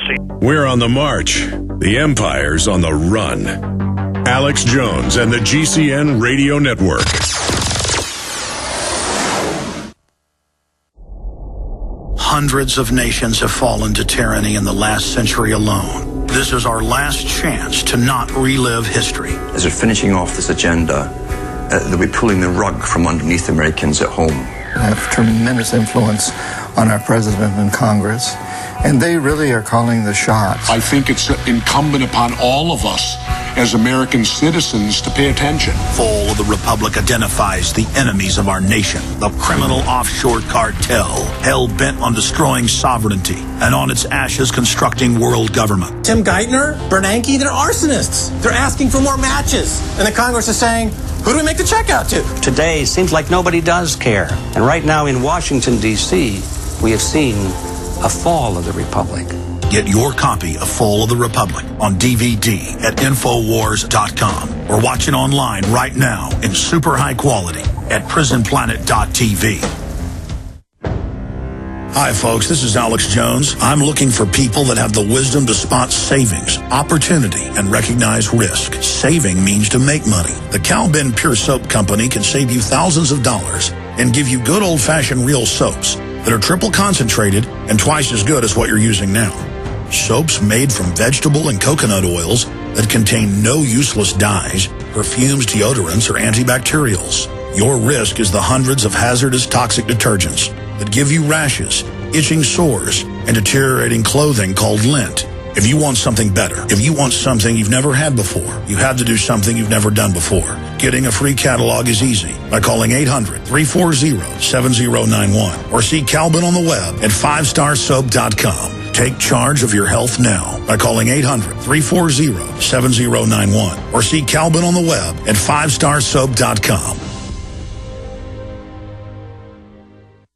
democracy. We're on the march. The empire's on the run. Alex Jones and the GCN Radio Network. Hundreds of nations have fallen to tyranny in the last century alone. This is our last chance to not relive history. As we're finishing off this agenda, they'll be pulling the rug from underneath Americans at home. They have tremendous influence on our president and Congress, and they really are calling the shots. I think it's incumbent upon all of us as American citizens to pay attention. Fall of the Republic identifies the enemies of our nation, the criminal offshore cartel, hell-bent on destroying sovereignty, and on its ashes constructing world government. Tim Geithner, Bernanke, they're arsonists. They're asking for more matches. And the Congress is saying, who do we make the check out to? Today, it seems like nobody does care. And right now in Washington, D.C., we have seen a fall of the Republic. Get your copy of Fall of the Republic on DVD at Infowars.com or watch it online right now in super high quality at prisonplanet.tv. Hi, folks. This is Alex Jones. I'm looking for people that have the wisdom to spot savings, opportunity, and recognize risk. Saving means to make money. The Cal-Ben Pure Soap Company can save you thousands of dollars and give you good old-fashioned real soaps that are triple concentrated and twice as good as what you're using now. Soaps made from vegetable and coconut oils that contain no useless dyes, perfumes, deodorants, or antibacterials. Your risk is the hundreds of hazardous toxic detergents that give you rashes, itching sores, and deteriorating clothing called lint. If you want something better, if you want something you've never had before, you have to do something you've never done before. Getting a free catalog is easy by calling 800-340-7091 or see Calvin on the web at 5starsoap.com. Take charge of your health now by calling 800-340-7091 or see Calvin on the web at 5starsoap.com.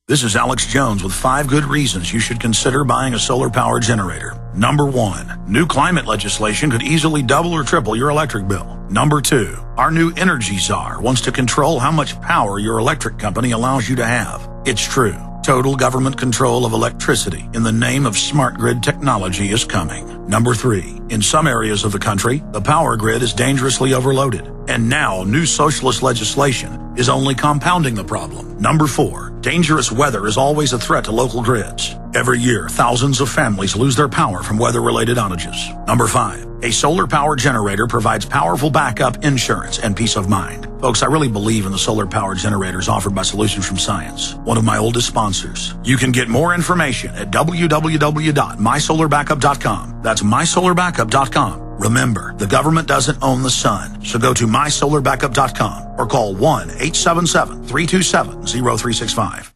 This is Alex Jones with 5 good reasons you should consider buying a solar power generator. Number 1, new climate legislation could easily double or triple your electric bill. Number 2, our new energy czar wants to control how much power your electric company allows you to have. It's true. Total government control of electricity in the name of smart grid technology is coming. Number 3, in some areas of the country, the power grid is dangerously overloaded. And now, new socialist legislation is only compounding the problem. Number 4, dangerous weather is always a threat to local grids. Every year, thousands of families lose their power from weather-related outages. Number 5, a solar power generator provides powerful backup insurance and peace of mind. Folks, I really believe in the solar power generators offered by Solutions from Science, one of my oldest sponsors. You can get more information at www.mysolarbackup.com. That's mysolarbackup.com. Remember, the government doesn't own the sun, so go to mysolarbackup.com or call 1-877-327-0365.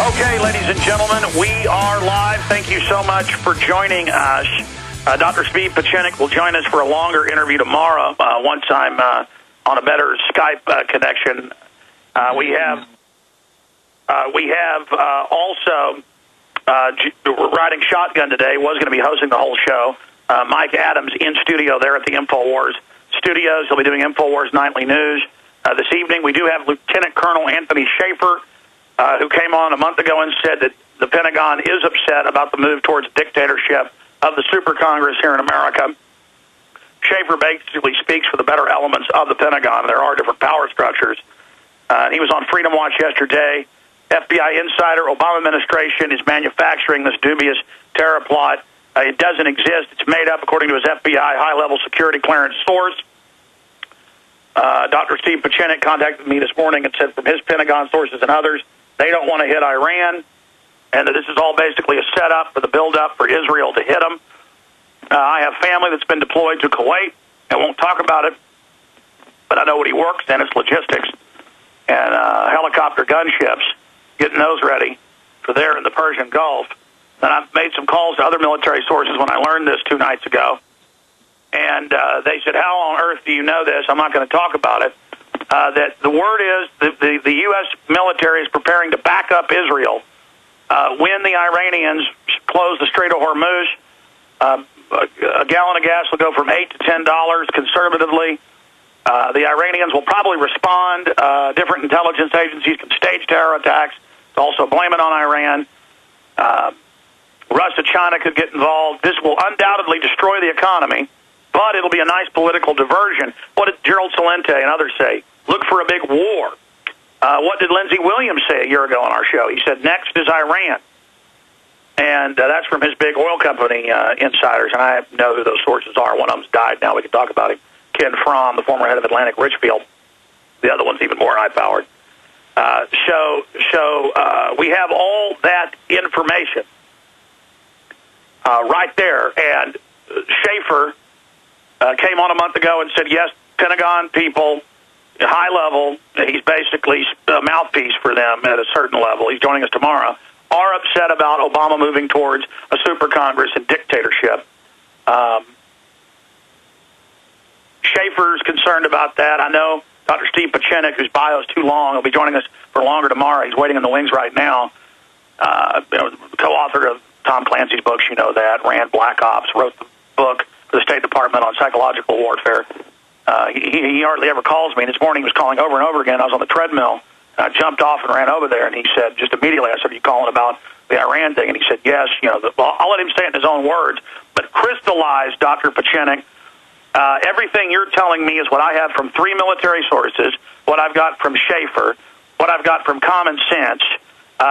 Okay, ladies and gentlemen, we are live. Thank you so much for joining us. Dr. Steve Pieczenik will join us for a longer interview tomorrow once I'm on a better Skype connection. We have also riding shotgun today, was going to be hosting the whole show. Mike Adams in studio there at the InfoWars studios. He'll be doing InfoWars Nightly News. This evening we do have Lieutenant Colonel Anthony Schaefer, who came on a month ago and said that the Pentagon is upset about the move towards dictatorship of the super Congress here in America. Schaefer basically speaks for the better elements of the Pentagon. There are different power structures. He was on Freedom Watch yesterday. FBI insider, Obama administration is manufacturing this dubious terror plot. It doesn't exist. It's made up according to his FBI high-level security clearance source. Dr. Steve Pieczenik contacted me this morning and said from his Pentagon sources and others, they don't want to hit Iran, and that this is all basically a setup for the build-up for Israel to hit them. I have family that's been deployed to Kuwait. I won't talk about it, but I know what he works in. It's logistics and helicopter gunships, getting those ready for there in the Persian Gulf. And I've made some calls to other military sources when I learned this 2 nights ago. And they said, how on earth do you know this? I'm not going to talk about it. That the word is that the U.S. military is preparing to back up Israel when the Iranians close the Strait of Hormuz. a gallon of gas will go from $8 to $10 conservatively. The Iranians will probably respond. Different intelligence agencies can stage terror attacks to also blame it on Iran. Russia, China could get involved. This will undoubtedly destroy the economy, but it'll be a nice political diversion. What did Gerald Celente and others say? Look for a big war. What did Lindsey Williams say a year ago on our show? He said, next is Iran. And that's from his big oil company insiders, and I know who those sources are. One of them's died now. We can talk about him. Ken Fromm, the former head of Atlantic Richfield. The other one's even more high-powered. So we have all that information right there. And Schaefer came on a month ago and said, yes, Pentagon people, high level, he's basically a mouthpiece for them at a certain level. He's joining us tomorrow. Are upset about Obama moving towards a super Congress and dictatorship. Schaefer's concerned about that. I know Dr. Steve Pieczenik, whose bio is too long, will be joining us for longer tomorrow. He's waiting in the wings right now. Co-author of Tom Clancy's books, you know that. Ran Black Ops, wrote the book for the State Department on psychological warfare. He hardly ever calls me. This morning he was calling over and over again. I was on the treadmill. I jumped off and ran over there, and he said, just immediately, I said, are you calling about the Iran thing? And he said, yes. I'll let him say it in his own words. But crystallize, Dr. Pieczenik, everything you're telling me is what I have from 3 military sources, what I've got from Schaefer, what I've got from Common Sense.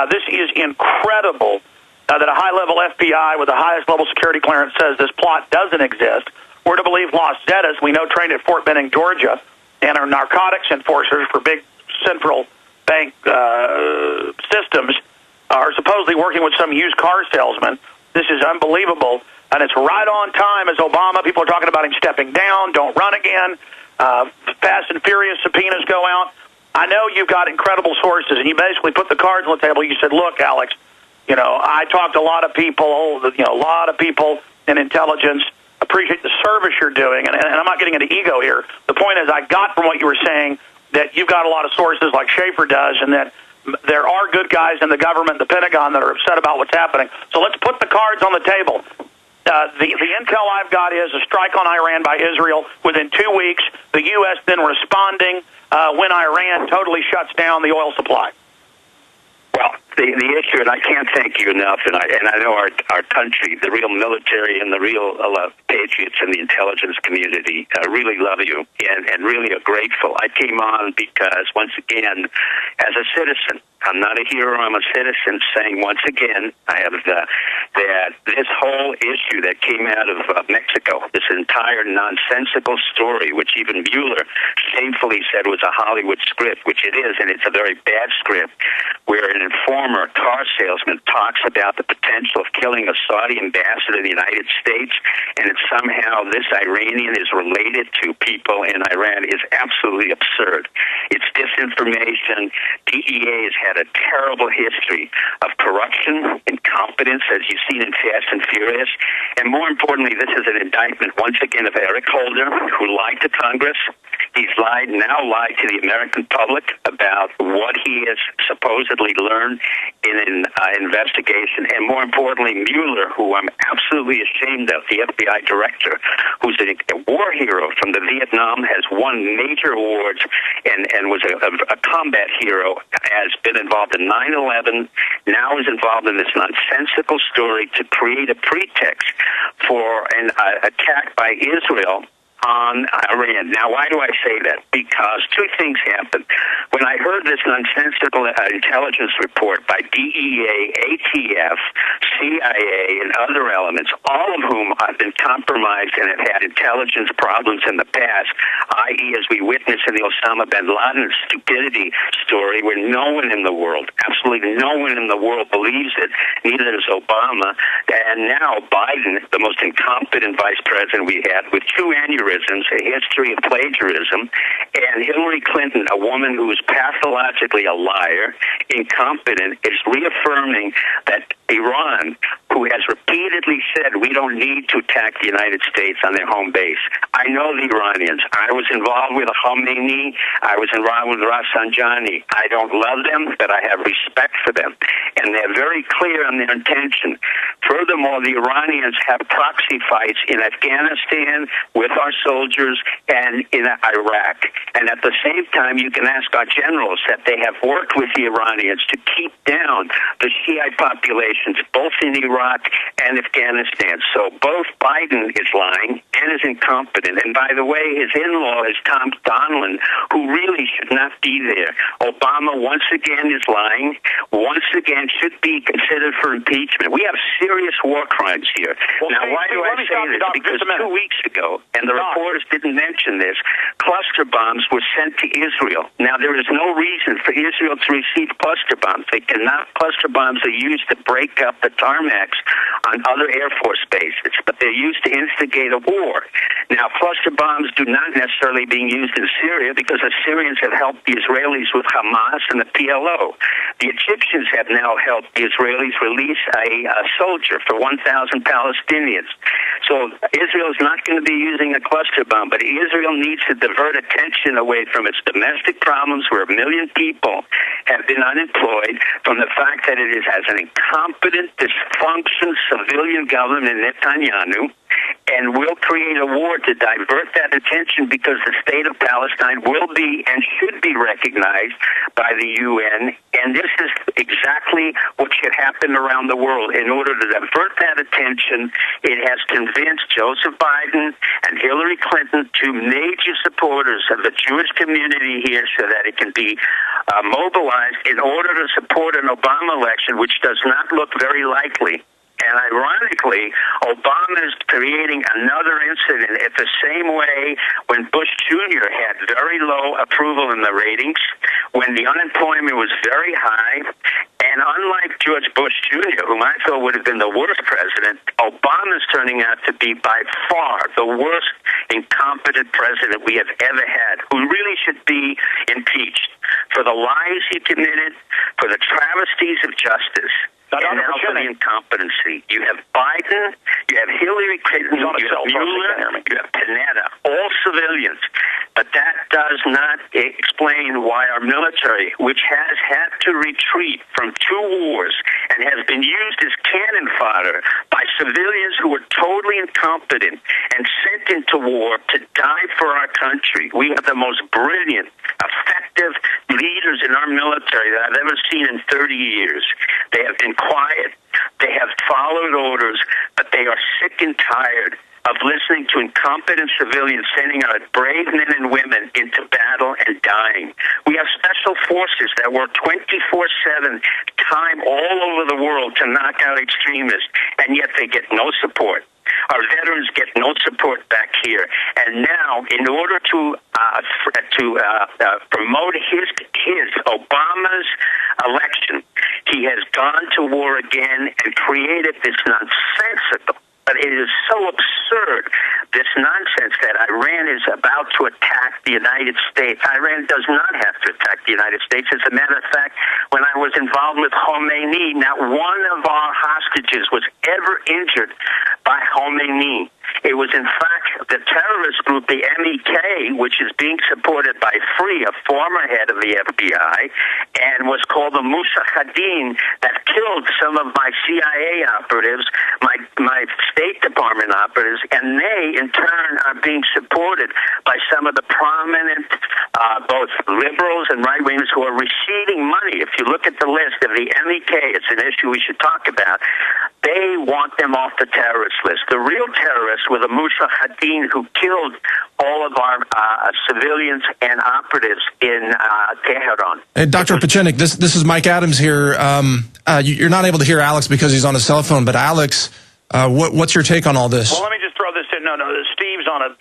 This is incredible that a high-level FBI with the highest level security clearance says this plot doesn't exist. We're to believe Los Zetas, we know, trained at Fort Benning, Georgia, and are narcotics enforcers for big central bank systems, are supposedly working with some used car salesman. This is unbelievable, and it's right on time as Obama. People are talking about him stepping down, don't run again. Fast and Furious subpoenas go out. I know you've got incredible sources, and you basically put the cards on the table. You said, look, Alex, I talked to a lot of people, a lot of people in intelligence, appreciate the service you're doing, and I'm not getting into ego here. The point is I got from what you were saying that you've got a lot of sources like Schaefer does, and that there are good guys in the government, the Pentagon, that are upset about what's happening. So let's put the cards on the table. The intel I've got is a strike on Iran by Israel within 2 weeks, the U.S. then responding when Iran totally shuts down the oil supply. Well, the issue, and I can't thank you enough, and I know our country, the real military and the real patriots in the intelligence community really love you and really are grateful. I came on because, once again, as a citizen, I'm not a hero, I'm a citizen, saying once again, I have that this whole issue that came out of Mexico, this entire nonsensical story, which even Mueller shamefully said was a Hollywood script, which it is, and it's a very bad script, where an informer, car salesman, talks about the potential of killing a Saudi ambassador in the United States, and that somehow this Iranian is related to people in Iran is absolutely absurd. It's disinformation. DEA has had a terrible history of corruption, incompetence, as you've seen in Fast and Furious, and more importantly, this is an indictment, once again, of Eric Holder, who lied to Congress. He's now lied to the American public about what he has supposedly learned in an investigation, and more importantly, Mueller, who I'm absolutely ashamed of, the FBI director, who's a war hero from the Vietnam, has won major awards and was a combat hero, has been involved in 9/11, now is involved in this nonsensical story to create a pretext for an attack by Israel on Iran. Now, why do I say that? Because two things happened. When I heard this nonsensical intelligence report by DEA, ATF, CIA, and other elements, all of whom have been compromised and have had intelligence problems in the past, i.e., as we witnessed in the Osama bin Laden stupidity story, where no one in the world, absolutely no one in the world believes it, neither does Obama, and now Biden, the most incompetent vice president we had, with two aneurysms, a history of plagiarism, and Hillary Clinton, a woman who is pathologically a liar, incompetent, is reaffirming that Iran, who has repeatedly said we don't need to attack the United States on their home base. I know the Iranians. I was involved with Khomeini. I was involved with Rafsanjani. I don't love them, but I have respect for them. And they're very clear on their intention. Furthermore, the Iranians have proxy fights in Afghanistan with our soldiers and in Iraq. And at the same time, you can ask our generals that they have worked with the Iranians to keep down the Shiite populations, both in Iraq and Afghanistan. So both Biden is lying and is incompetent. And by the way, his in-law is Tom Donilon, who really should not be there. Obama, once again, is lying. Once again, should be considered for impeachment. We have serious war crimes here. Well, now, why do I say this? Because 2 weeks ago, and the reporters didn't mention this, cluster bombs were sent to Israel. Now, there is no reason for Israel to receive cluster bombs. They cannot. Cluster bombs are used to break up the tarmacs on other Air Force bases, but they're used to instigate a war. Now, cluster bombs do not necessarily being used in Syria because the Syrians have helped the Israelis with Hamas and the PLO. The Egyptians have now helped the Israelis release a soldier for 1,000 Palestinians. So Israel is not going to be using a cluster bomb, but Israel needs to divert attention away from its domestic problems where 1 million people have been unemployed, from the fact that it has an incompetent, dysfunctional civilian government in Netanyahu, and will create a war to divert that attention because the state of Palestine will be and should be recognized by the UN. And this is exactly what should happen around the world. In order to divert that attention, it has convinced Joseph Biden and Hillary Clinton, two major supporters of the Jewish community here, so that it can be mobilized in order to support an Obama election, which does not look very likely. And ironically, Obama is creating another incident at the same way when Bush Jr. had very low approval in the ratings, when the unemployment was very high. And unlike George Bush Jr., whom I thought would have been the worst president, Obama's turning out to be by far the worst incompetent president we have ever had, who really should be impeached for the lies he committed, for the travesties of justice, and now for the incompetency. You have Biden, you have Hillary Clinton, you have Mueller, you have Panetta, all civilians. But that does not explain why our military, which has had to retreat from 2 wars and has been used as cannon fodder by civilians who were totally incompetent and sent into war to die for our country. We have the most brilliant, effective leaders in our military that I've ever seen in 30 years. They have been quiet. They have followed orders, but they are sick and tired of listening to incompetent civilians sending out brave men and women into battle and dying. We have special forces that work 24/7, time all over the world to knock out extremists, and yet they get no support. Our veterans get no support back here. And now, in order to promote his Obama's election, he has gone to war again and created this nonsensical, but it is so absurd, this nonsense that Iran is about to attack the United States. Iran does not have to attack the United States. As a matter of fact, when I was involved with Khomeini, not one of our hostages was ever injured by Khomeini. It was, in fact, the terrorist group, the MEK, which is being supported by Free, a former head of the FBI, and was called the Mujahideen, that killed some of my CIA operatives, my State Department operatives, and they, in turn, are being supported by some of the prominent, both liberals and right-wingers who are receiving money. If you look at the list of the MEK, it's an issue we should talk about. They want them off the terrorist list. The real terrorists were the Mujahideen who killed all of our civilians and operatives in Tehran. Hey, Dr. Pieczenik, this is Mike Adams here. You're not able to hear Alex because he's on a cell phone, but Alex, what's your take on all this? Well, let me just throw this in. No, Steve's on a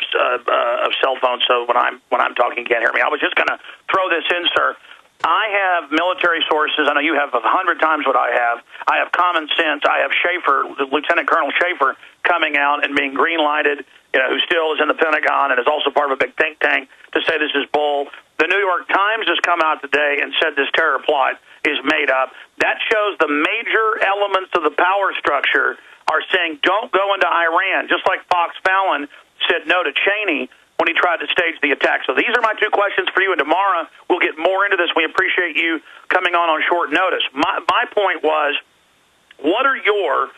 cell phone, so when I'm talking, he can't hear me. I was just going to throw this in, sir. I have military sources. I know you have 100 times what I have. I have common sense. I have Schaefer, Lieutenant Colonel Schaefer, coming out and being green-lighted, who still is in the Pentagon and is also part of a big think tank, to say this is bull. The New York Times has come out today and said this terror plot is made up. That shows the major elements of the power structure are saying don't go into Iran, just like Fox Fallon said no to Cheney when he tried to stage the attack. So these are my two questions for you, and tomorrow we'll get more into this. We appreciate you coming on short notice. My point was, what are your